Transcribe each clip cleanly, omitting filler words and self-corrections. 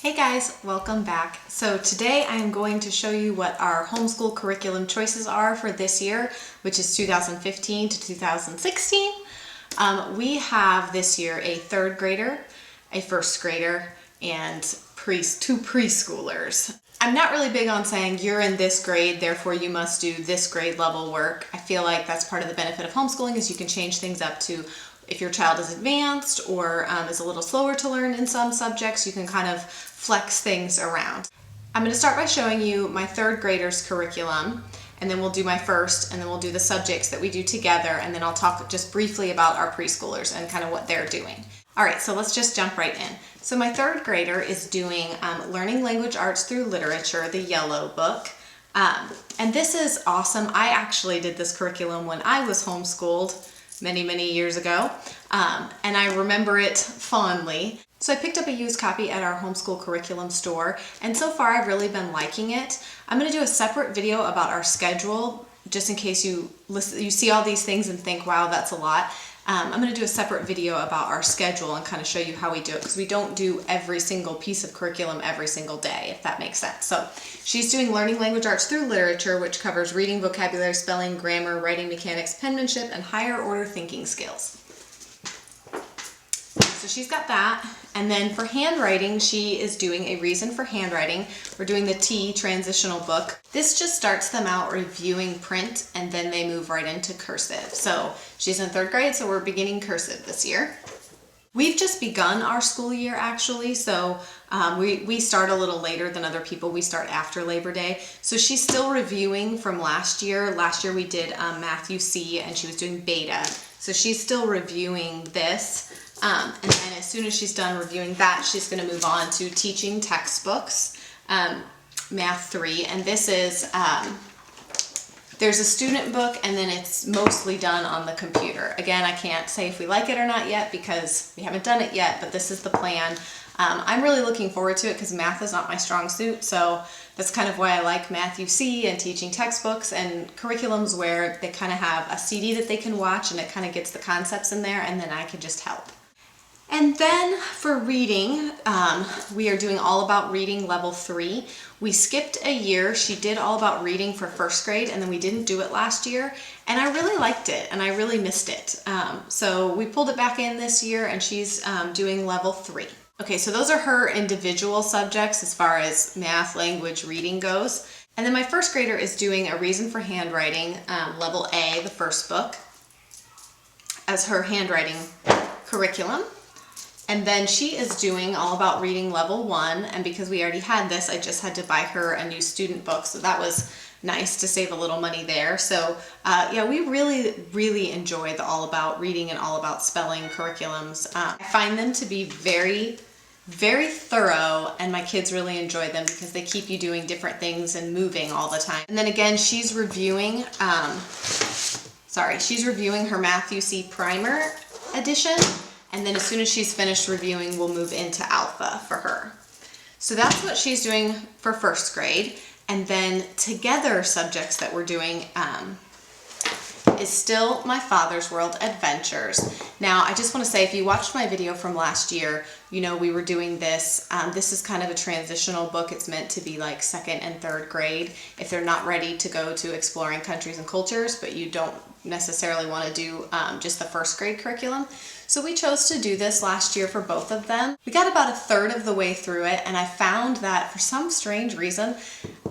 Hey guys, welcome back. So today I am going to show you what our homeschool curriculum choices are for this year, which is 2015 to 2016. We have this year a third grader, a first grader, and two preschoolers. I'm not really big on saying you're in this grade, therefore you must do this grade level work. I feel like that's part of the benefit of homeschooling is you can change things up to if your child is advanced or is a little slower to learn in some subjects, you can kind of flex things around. I'm going to start by showing you my third grader's curriculum, and then we'll do my first, and then we'll do the subjects that we do together, and then I'll talk just briefly about our preschoolers and kind of what they're doing. All right, so let's just jump right in. So my third grader is doing Learning Language Arts Through Literature, the yellow book. And this is awesome. I actually did this curriculum when I was homeschooled many years ago, and I remember it fondly. So I picked up a used copy at our homeschool curriculum store, and so far I've really been liking it. I'm going to do a separate video about our schedule, just in case you see all these things and think, wow, that's a lot. I'm going to do a separate video about our schedule and kind of show you how we do it, because we don't do every single piece of curriculum every single day, if that makes sense. So she's doing Learning Language Arts Through Literature, which covers reading, vocabulary, spelling, grammar, writing mechanics, penmanship, and higher order thinking skills. So she's got that. And then for handwriting, she is doing A Reason for Handwriting. We're doing the T transitional book. This just starts them out reviewing print, and then they move right into cursive. So she's in third grade, so we're beginning cursive this year. We've just begun our school year actually, so we start a little later than other people. We start after Labor Day. So she's still reviewing from last year. Last year we did Math UC, and she was doing beta. So she's still reviewing this. And then as soon as she's done reviewing that, she's going to move on to teaching textbooks, Math 3. And this is, there's a student book, and then it's mostly done on the computer. Again, I can't say if we like it or not yet because we haven't done it yet, but this is the plan. I'm really looking forward to it because math is not my strong suit, so that's kind of why I like Math UC and teaching textbooks and curriculums where they kind of have a CD that they can watch and it kind of gets the concepts in there, and then I can just help. And then for reading, we are doing All About Reading Level 3. We skipped a year. She did All About Reading for first grade, and then we didn't do it last year. And I really liked it, and I really missed it. So we pulled it back in this year, and she's doing Level 3. Okay, so those are her individual subjects as far as math, language, reading goes. And then my first grader is doing A Reason for Handwriting, Level A, the first book, as her handwriting curriculum. And then she is doing All About Reading Level 1, and because we already had this, I just had to buy her a new student book, so that was nice to save a little money there. So yeah, we really enjoy the All About Reading and All About Spelling curriculums. I find them to be very thorough, and my kids really enjoy them because they keep you doing different things and moving all the time. And then again, she's reviewing her Math UC Primer edition. And then as soon as she's finished reviewing, we'll move into Alpha for her. So that's what she's doing for first grade. And then together subjects that we're doing is still My Father's World Adventures. Now, I just want to say, if you watched my video from last year, you know we were doing this. This is kind of a transitional book. It's meant to be like second and third grade if they're not ready to go to Exploring Countries and Cultures, but you don't necessarily want to do just the first grade curriculum. So we chose to do this last year for both of them. We got about a third of the way through it, and I found that for some strange reason,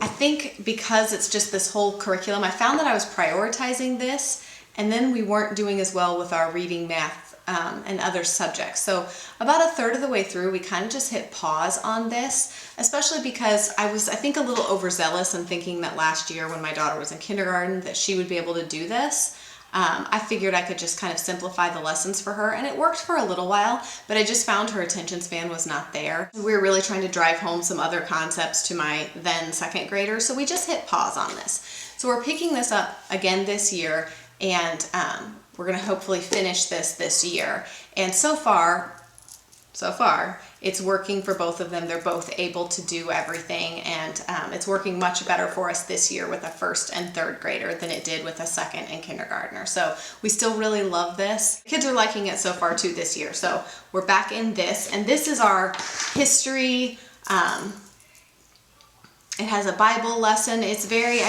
I think because it's just this whole curriculum, I found that I was prioritizing this, and then we weren't doing as well with our reading, math, and other subjects. So about a third of the way through, we kind of just hit pause on this, especially because I was, I think, a little overzealous in thinking that last year when my daughter was in kindergarten that she would be able to do this. I figured I could just kind of simplify the lessons for her, and it worked for a little while, but I just found her attention span was not there. We were really trying to drive home some other concepts to my then second grader, so we just hit pause on this. So we're picking this up again this year, and we're going to hopefully finish this year. And so far, it's working for both of them. They're both able to do everything, and it's working much better for us this year with a first and third grader than it did with a second and kindergartner. So we still really love this. Kids are liking it so far too this year. So we're back in this, and this is our history It has a Bible lesson. I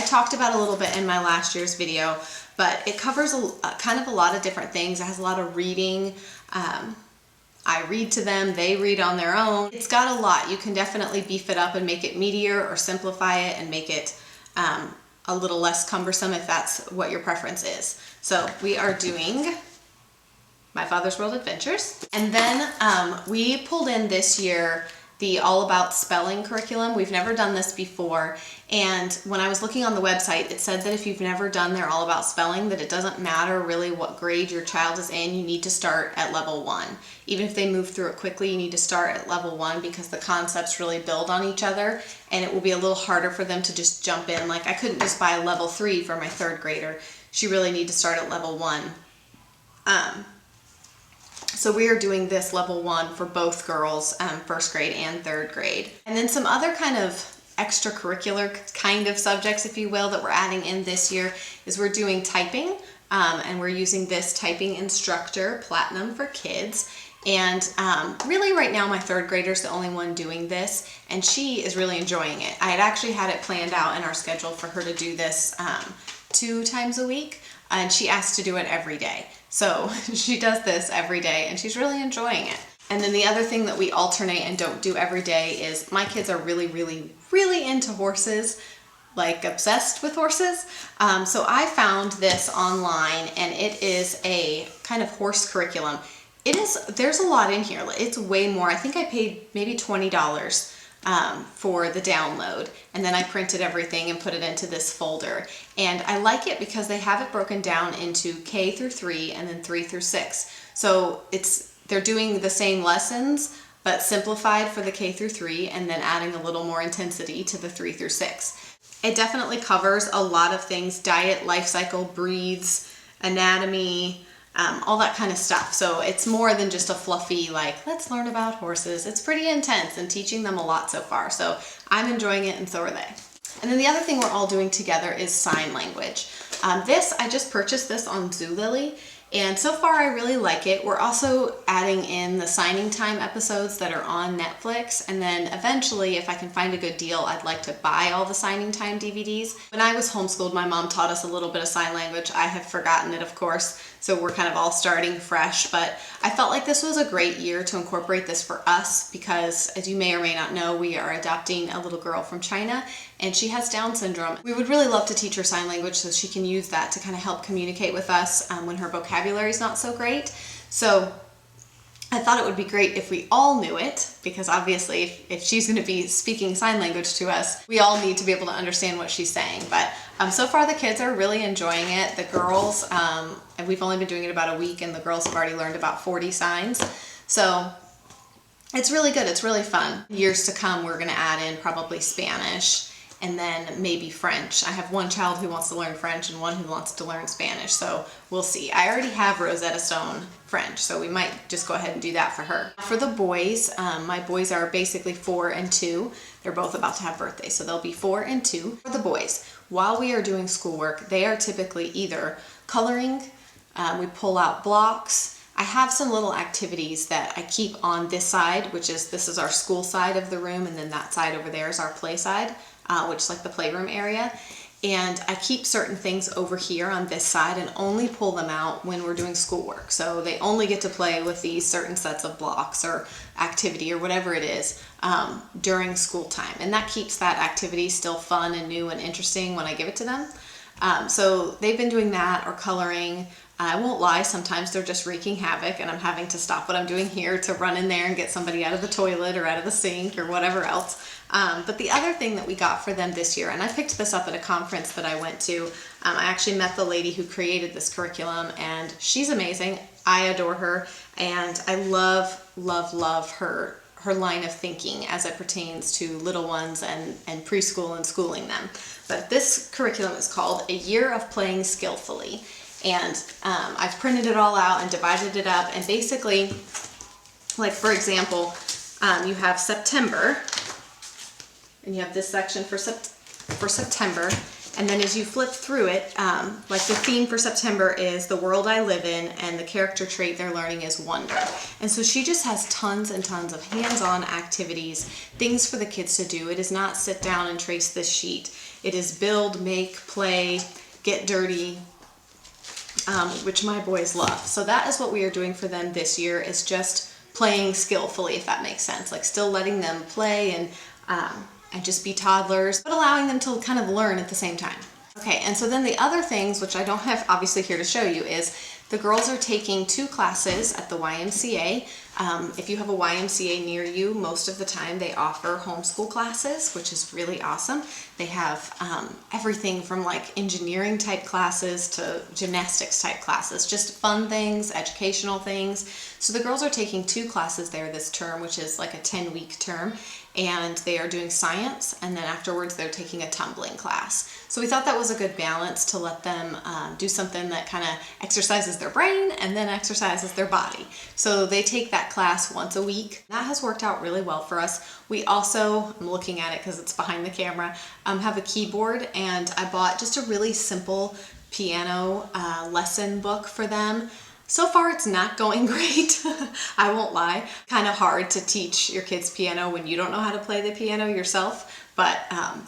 talked about it a little bit in my last year's video, but it covers kind of a lot of different things. It has a lot of reading. I read to them, they read on their own. It's got a lot. You can definitely beef it up and make it meatier or simplify it and make it a little less cumbersome if that's what your preference is. So we are doing My Father's World Adventures. And then we pulled in this year the All About Spelling curriculum. We've never done this before, and when I was looking on the website, it said that if you've never done their All About Spelling, that it doesn't matter really what grade your child is in, you need to start at level 1. Even if they move through it quickly, you need to start at level 1 because the concepts really build on each other, and it will be a little harder for them to just jump in. Like, I couldn't just buy level 3 for my 3rd grader. She really needs to start at level 1. So we are doing this level 1 for both girls, 1st grade and 3rd grade. And then some other kind of extracurricular kind of subjects, if you will, that we're adding in this year is we're doing typing, and we're using this typing instructor, Platinum for Kids. And really right now my 3rd grader is the only one doing this, and she is really enjoying it. I had actually had it planned out in our schedule for her to do this 2 times a week, and she asked to do it every day. So she does this every day and she's really enjoying it. And then the other thing that we alternate and don't do every day is my kids are really, really, really into horses, like obsessed with horses. So I found this online, and it is a kind of horse curriculum. There's a lot in here. It's way more. I think I paid maybe $20 for the download, and then I printed everything and put it into this folder. And I like it because they have it broken down into K through 3 and then 3 through 6. So they're doing the same lessons but simplified for the K through 3 and then adding a little more intensity to the 3 through 6. It definitely covers a lot of things: diet, life cycle, breeds, anatomy, all that kind of stuff. So it's more than just a fluffy, like, let's learn about horses. It's pretty intense and teaching them a lot so far. So I'm enjoying it, and so are they. And then the other thing we're all doing together is sign language. I just purchased this on Zulily, and so far I really like it. We're also adding in the signing time episodes that are on Netflix, and then eventually, if I can find a good deal, I'd like to buy all the signing time DVDs. When I was homeschooled, my mom taught us a little bit of sign language. I have forgotten it, of course, so we're kind of all starting fresh, but I felt like this was a great year to incorporate this for us because, as you may or may not know, we are adopting a little girl from China, and she has Down syndrome. We would really love to teach her sign language so she can use that to kind of help communicate with us when her vocabulary is not so great. So I thought it would be great if we all knew it, because obviously if she's going to be speaking sign language to us, we all need to be able to understand what she's saying. But so far the kids are really enjoying it. The girls, and we've only been doing it about a week, and the girls have already learned about 40 signs. So it's really good. It's really fun. Years to come, we're going to add in probably Spanish and then maybe French. I have one child who wants to learn French and one who wants to learn Spanish, so we'll see. I already have Rosetta Stone French, so we might just go ahead and do that for her. For the boys, my boys are basically 4 and 2. They're both about to have birthdays, so they'll be 4 and 2. For the boys, while we are doing schoolwork, they are typically either coloring, we pull out blocks. I have some little activities that I keep on this side, this is our school side of the room, and then that side over there is our play side, which is like the playroom area. And I keep certain things over here on this side and only pull them out when we're doing schoolwork. So they only get to play with these certain sets of blocks or activity or whatever it is during school time. And that keeps that activity still fun and new and interesting when I give it to them. So they've been doing that or coloring. I won't lie, sometimes they're just wreaking havoc and I'm having to stop what I'm doing here to run in there and get somebody out of the toilet or out of the sink or whatever else. But the other thing that we got for them this year, and I picked this up at a conference that I went to, I actually met the lady who created this curriculum, and she's amazing. I adore her, and I love, love, love her line of thinking as it pertains to little ones and preschool and schooling them. But this curriculum is called A Year of Playing Skillfully. And I've printed it all out and divided it up, and basically, like for example, you have September, and you have this section for September, And then as you flip through it, like the theme for September is the world I live in, and the character trait they're learning is wonder. And so she just has tons and tons of hands-on activities, things for the kids to do. It is not sit down and trace this sheet. It is build, make, play, get dirty, which my boys love. So that is what we are doing for them this year, is just playing skillfully, if that makes sense. Like still letting them play and just be toddlers, but allowing them to kind of learn at the same time. Okay, and so then the other things, which I don't have obviously here to show you, is the girls are taking 2 classes at the YMCA. If you have a YMCA near you, most of the time they offer homeschool classes, which is really awesome. They have everything from like engineering type classes to gymnastics type classes, just fun things, educational things. So the girls are taking 2 classes there this term, which is like a 10-week term, and they are doing science, and then afterwards they're taking a tumbling class. So we thought that was a good balance to let them do something that kind of exercises their brain and then exercises their body. So they take that class once a week. That has worked out really well for us. We also, I'm looking at it because it's behind the camera, have a keyboard, and I bought just a really simple piano lesson book for them. So far it's not going great, I won't lie. Kind of hard to teach your kids piano when you don't know how to play the piano yourself, but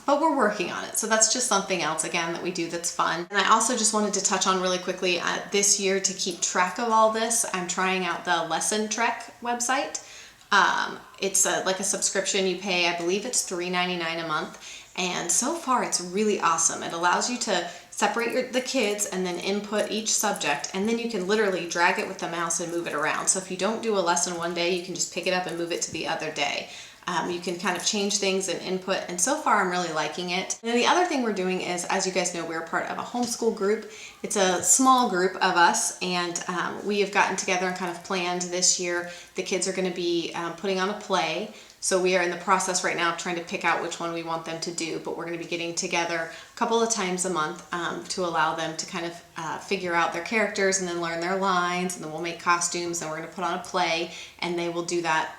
we're working on it. So that's just something else, again, that we do that's fun. And I also just wanted to touch on really quickly, this year, to keep track of all this, I'm trying out the Lesson Trek website. It's like a subscription you pay. I believe it's $3.99 a month. And so far it's really awesome. It allows you to separate the kids and then input each subject, and then you can literally drag it with the mouse and move it around. So if you don't do a lesson one day, you can just pick it up and move it to the other day. You can kind of change things and input, and so far I'm really liking it. And then the other thing we're doing is, as you guys know, we're part of a homeschool group. It's a small group of us, and we have gotten together and kind of planned this year. The kids are going to be putting on a play. So we are in the process right now of trying to pick out which one we want them to do, but we're going to be getting together a couple of times a month to allow them to kind of figure out their characters and then learn their lines, and then we'll make costumes, and we're going to put on a play, and they will do that,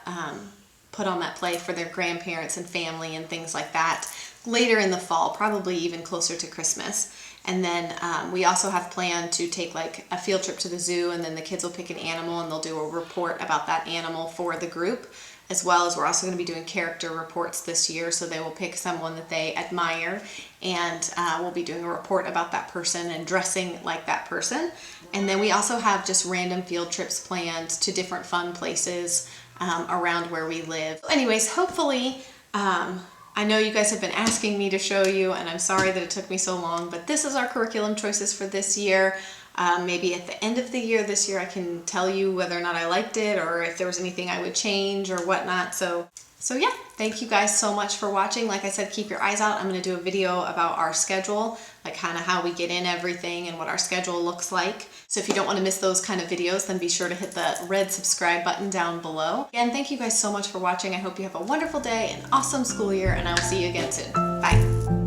put on that play for their grandparents and family and things like that later in the fall, probably even closer to Christmas. And then we also have planned to take like a field trip to the zoo, and then the kids will pick an animal and they'll do a report about that animal for the group. As well as we're also going to be doing character reports this year, so they will pick someone that they admire, and we'll be doing a report about that person and dressing like that person. And then we also have just random field trips planned to different fun places around where we live. Anyways, hopefully, I know you guys have been asking me to show you, and I'm sorry that it took me so long, but this is our curriculum choices for this year. Maybe at the end of the year this year I can tell you whether or not I liked it, or if there was anything I would change or whatnot. So yeah, thank you guys so much for watching. Like I said, keep your eyes out. I'm going to do a video about our schedule, like kind of how we get in everything and what our schedule looks like. So if you don't want to miss those kind of videos, then be sure to hit the red subscribe button down below. Again, thank you guys so much for watching. I hope you have a wonderful day, an awesome school year, and I will see you again soon. Bye.